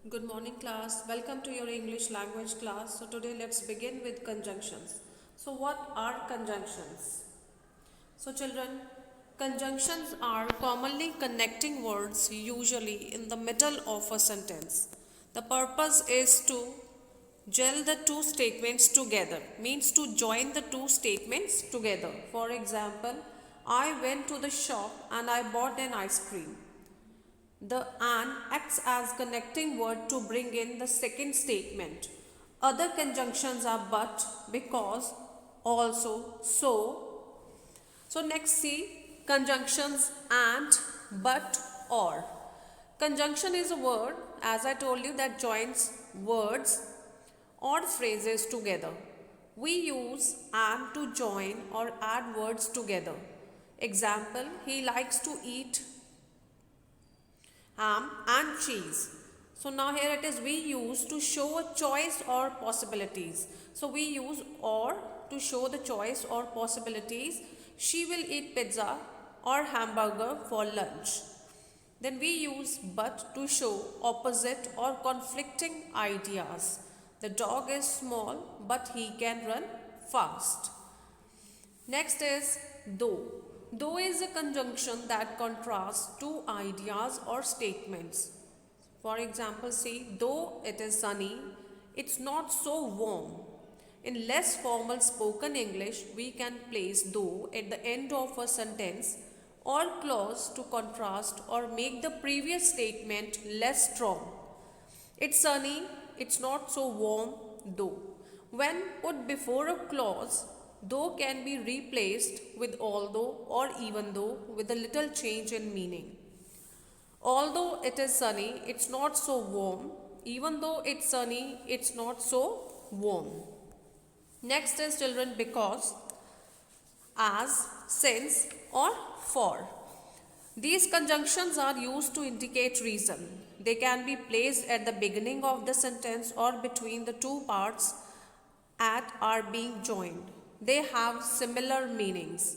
Good morning class. Welcome to your English language class. So today let's begin with conjunctions. So what are conjunctions? So children, conjunctions are commonly connecting words usually in the middle of a sentence. The purpose is to gel the two statements together, means to join the two statements together. For example, I went to the shop and I bought an ice cream. The "and" acts as connecting word to bring in the second statement. Other conjunctions are but, because, also, so. So next see conjunctions and, but, or. Conjunction is a word, as I told you, that joins words or phrases together. We use "and" to join or add words together. Example, he likes to eat ham and cheese. So now here it is we use to show a choice or possibilities. So we use or to show the choice or possibilities. She will eat pizza or hamburger for lunch. Then we use but to show opposite or conflicting ideas. The dog is small but he can run fast. Next is though. Though is a conjunction that contrasts two ideas or statements. For example, see, though it is sunny, it's not so warm. In less formal spoken English, we can place though at the end of a sentence or clause to contrast or make the previous statement less strong. It's sunny, it's not so warm, though. When put before a clause, though can be replaced with although or even though with a little change in meaning. Although it is sunny, it's not so warm. Even though it's sunny, it's not so warm. Next is children because, as, since, or for. These conjunctions are used to indicate reason. They can be placed at the beginning of the sentence or between the two parts at are being joined. They have similar meanings.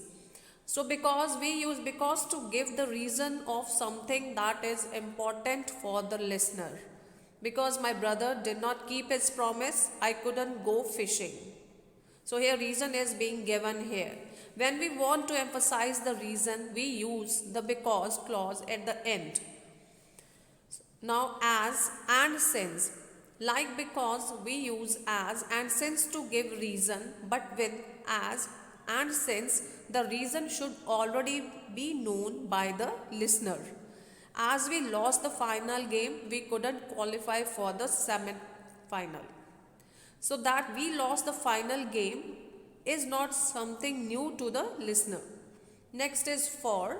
So because we use because to give the reason of something that is important for the listener. Because my brother did not keep his promise, I couldn't go fishing. So here reason is being given here. When we want to emphasize the reason, we use the because clause at the end. Now as and since. Like because we use as and since to give reason, but with as and since the reason should already be known by the listener. As we lost the final game, we couldn't qualify for the semi-final. So that we lost the final game is not something new to the listener. Next is for.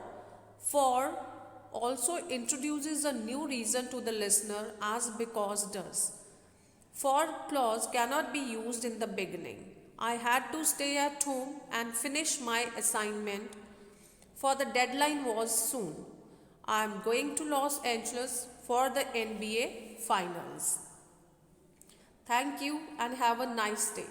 For also introduces a new reason to the listener as because does. For clause cannot be used in the beginning. I had to stay at home and finish my assignment for the deadline was soon. I am going to Los Angeles for the NBA finals. Thank you and have a nice day.